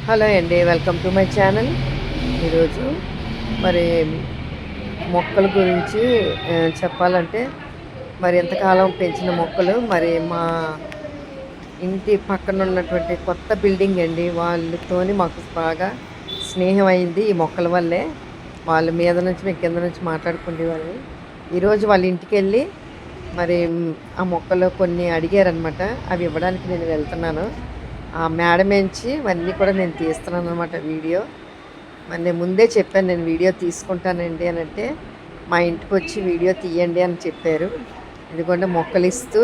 Hello అండి, welcome to my channel. ఈరోజు మరి మొక్కల గురించి చెప్పాలంటే మరి ఎంతకాలం పెంచిన మొక్కలు మరి మా ఇంటి పక్కన ఉన్నటువంటి కొత్త బిల్డింగ్ అండి, వాళ్ళతోని మాకు బాగా స్నేహం అయింది ఈ మొక్కల వల్లే. వాళ్ళ మీద నుంచి మేము కింద నుంచి మాట్లాడుకునేవాళ్ళు. ఈరోజు వాళ్ళ ఇంటికి వెళ్ళి మరి ఆ మొక్కలు కొన్ని అడిగారనమాట, అవి ఇవ్వడానికి నేను వెళ్తున్నాను. ఆ మేడ నుంచి ఇవన్నీ కూడా నేను తీస్తున్నాను అనమాట వీడియో. మరి నేను ముందే చెప్పాను నేను వీడియో తీసుకుంటానండి అని అంటే, మా ఇంటికి వచ్చి వీడియో తీయండి అని చెప్పారు. ఎందుకంటే మొక్కలు ఇస్తూ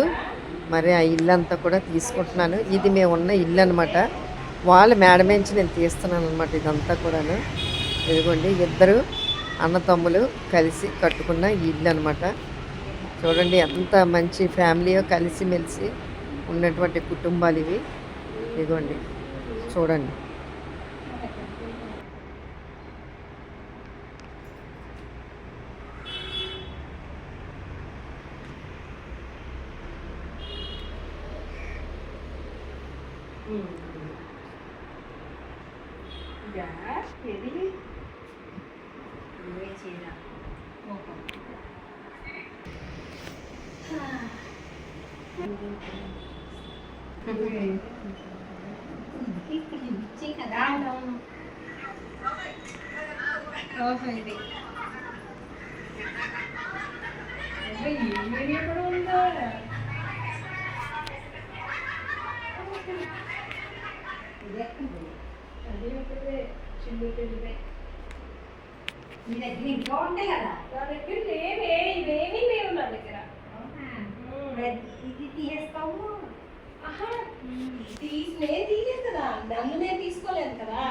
మరి ఆ ఇల్లు అంతా కూడా తీసుకుంటున్నాను. ఇది మేము ఉన్న ఇల్లు అనమాట. వాళ్ళ మేడ నుంచి నేను తీస్తున్నాను అనమాట ఇదంతా కూడాను. ఇదిగోండి, ఇద్దరు అన్నతమ్ములు కలిసి కట్టుకున్న ఇల్లు అనమాట. చూడండి ఎంత మంచి ఫ్యామిలీ, కలిసిమెలిసి ఉన్నటువంటి కుటుంబాలు ఇవి. ఇదిగోండి చూడండి. మీ దగ్గర ఇంకా ఉంటాయి కదా? నా దగ్గర లేవే, ఇవేమీ లేవు నా దగ్గర. ఇది తీసేస్తాము. తీయలేదు కదా, నన్ను నేను తీసుకోలేదు కదా.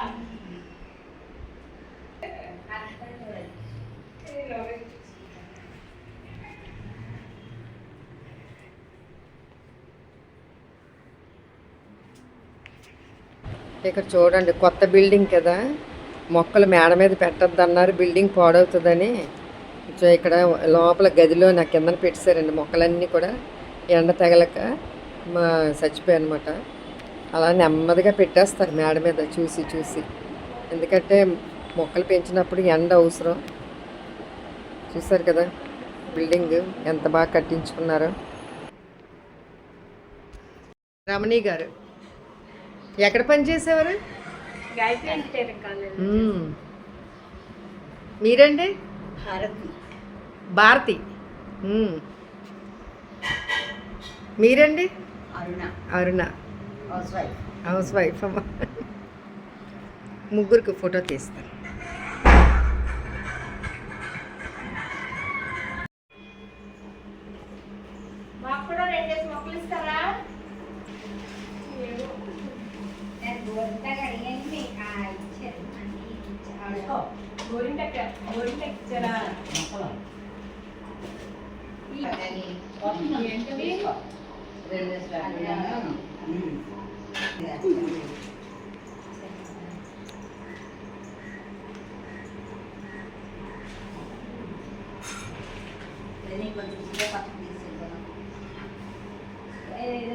ఇక్కడ చూడండి, కొత్త బిల్డింగ్ కదా, మొక్కలు మేడ మీద పెట్టద్దు అన్నారు, బిల్డింగ్ పాడవుతుందని. సో ఇక్కడ లోపల గదిలో నా కిందన పెట్టేశారండి. మొక్కలన్నీ కూడా ఎండ తగలక చచ్చిపోయాయి అనమాట. అలా నెమ్మదిగా పెట్టేస్తారు మేడ మీద చూసి చూసి. ఎందుకంటే మొక్కలు పెంచినప్పుడు ఎండ అవసరం. చూసారు కదా బిల్డింగ్ ఎంత బాగా కట్టించుకున్నారో. రమణి గారు ఎక్కడ పని చేసేవారు? మీరండి? భారతి. మీరండి? అరుణ. హౌస్ వైఫ్ అమ్మ. ముగ్గురికి ఫోటో తీస్తాను.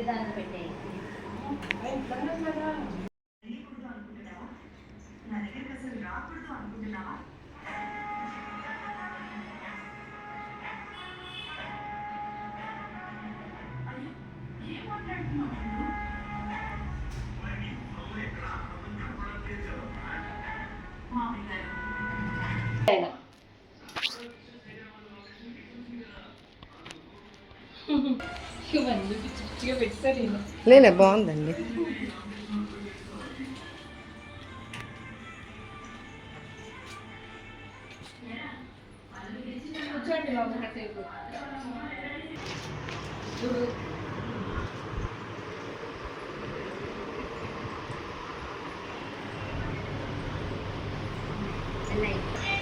దాన్ని పెట్టే లేలే, బాగుందండి.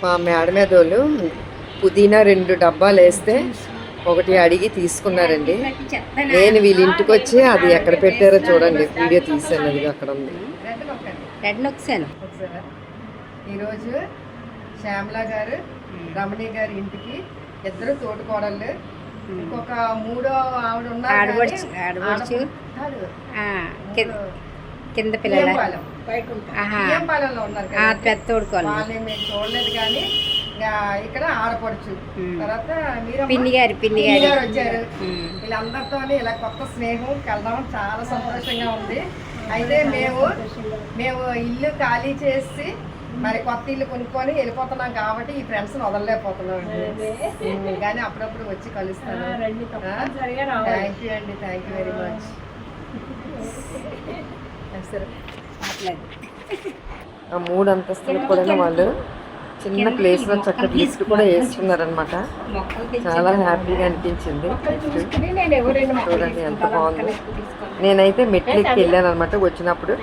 మా మేడ మీద వాళ్ళు పుదీనా 2 డబ్బాలు వేస్తే ఒకటి అడిగి తీసుకున్నారండి. నేను వీళ్ళ ఇంటికి వచ్చి అది ఎక్కడ పెట్టారో చూడండి, వీడియో తీసాను. అది అక్కడ ఉంది. ఈరోజు శ్యామల గారు రమణి గారి ఇంటికి ఇద్దరు తోటికోడళ్ళు, ఇంకొక 3వ ఆవిడ ఉన్నారు, కింద పిల్లలు ఆహా. బియ్యంపాలెంలో ఉన్నారు ఆ, కదా, పెద్ద తోడుకోవాలి. వాళ్ళని మేము చూడలేదు కానీ ఇంకా ఇక్కడ ఆడపడుచు తర్వాత మీరమ్మ, పిన్ని గారు పిన్ని గారు వచ్చారు. వీళ్ళందరితో ఇలా కొత్త స్నేహం కలడం చాలా సంతోషంగా ఉంది. అయితే మేము ఇల్లు ఖాళీ చేసి మరి కొత్త ఇల్లు కొనుక్కొని వెళ్ళిపోతున్నాం కాబట్టి ఈ ఫ్రెండ్స్ వదలలేకపోతున్నాం అండి. కానీ అప్పుడప్పుడు వచ్చి కలుస్తాను. థ్యాంక్ యూ అండి, థ్యాంక్ యూ వెరీ మచ్. సరే, ఆ 3 అంతస్తులకు కూడా వాళ్ళు చిన్న ప్లేస్లో చక్కటి లిఫ్ట్ కూడా వేసుకున్నారనమాట. చాలా హ్యాపీగా అనిపించింది. చూడండి ఎంత బాగుంది. నేనైతే మెట్లెక్కి వెళ్ళాను అనమాట. వచ్చినప్పుడు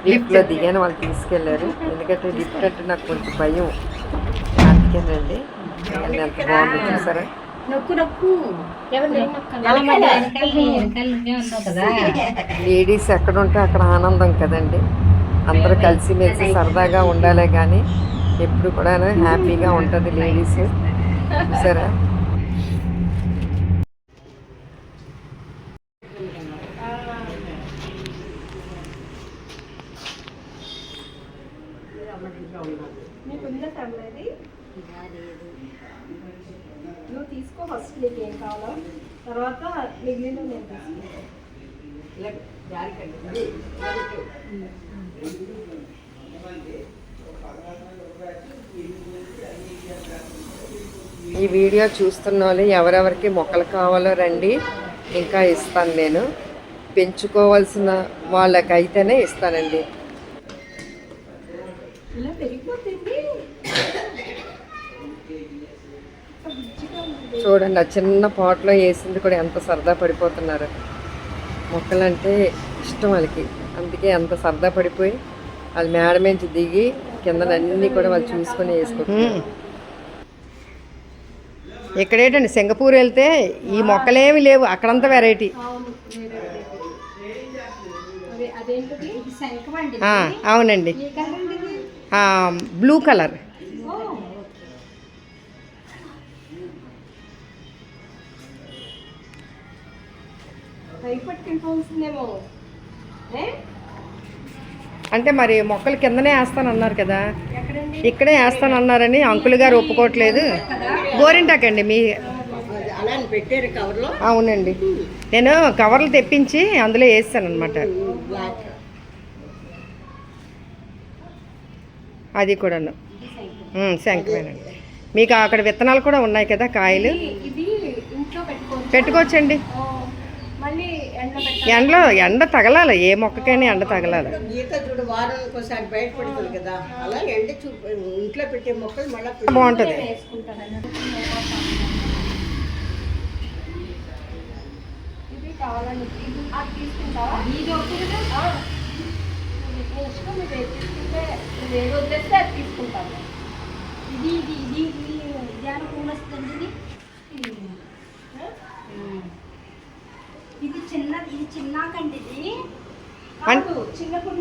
లిఫ్ట్లో దిగాను, వాళ్ళు తీసుకెళ్లారు. ఎందుకంటే లిఫ్ట్ అంటే నాకు కొంచెం భయం, అందుకేనండి. ఎంత బాగుంది చూసారా. లేడీస్ ఎక్కడ ఉంటే అక్కడ ఆనందం కదండి. అందరూ కలిసిమెలిసి సరదాగా ఉండాలే కానీ ఎప్పుడు కూడా హ్యాపీగా ఉంటుంది లేడీస్. చూసారా. నువ్వు తీసుకో ఫస్ట్, నీకు ఏం కావాలో, తర్వాత మిగిలిన నేను తీసుకుంటాను. ఈ వీడియో చూస్తున్న వాళ్ళు ఎవరెవరికి మొక్కలు కావాలో రండి, ఇంకా ఇస్తాను. నేను పెంచుకోవాల్సిన వాళ్ళకైతేనే ఇస్తానండి. ఇలా పెరిగిపోతుంది. చూడండి, ఆ చిన్న పాట్లో వేసింది కూడా ఎంత సరదా పడిపోతున్నారు. మొక్కలంటే ఇష్టం వాళ్ళకి, అందుకే అంత సరదా పడిపోయి వాళ్ళు మేడ నుంచి దిగి కిందనన్నీ కూడా వాళ్ళు చూసుకొని వేసుకుంటారు. ఇక్కడేంటండి సింగపూర్ వెళ్తే ఈ మొక్కలేమి లేవు, అక్కడంతా వెరైటీ. అవునండి, బ్లూ కలర్. అంటే మరి మొక్కలు కిందనే వేస్తానన్నారు కదా, ఇక్కడే వేస్తానన్నారని అంకుల్ గారు ఒప్పుకోవట్లేదు. గోరింటాకండి మీ పెట్టారు కవర్లో. అవునండి, నేను కవర్లు తెప్పించి అందులో వేస్తాను అనమాట. అది కూడాను శంఖమేనండి. మీకు అక్కడ విత్తనాలు కూడా ఉన్నాయి కదా, కాయలు పెట్టుకోవచ్చండి. ఎండ తగలాలి, ఏ మొక్కకైనా ఎండ తగలాలి. వారానికి ఒకసారి బయట పెడుతుంది కదా, అలా ఎండ ఇంట్లో పెట్టే మొక్కలు మళ్ళీ బాగుంటుంది. ఇది చిన్న కంటే ఇది అంటే చిన్నప్పుడు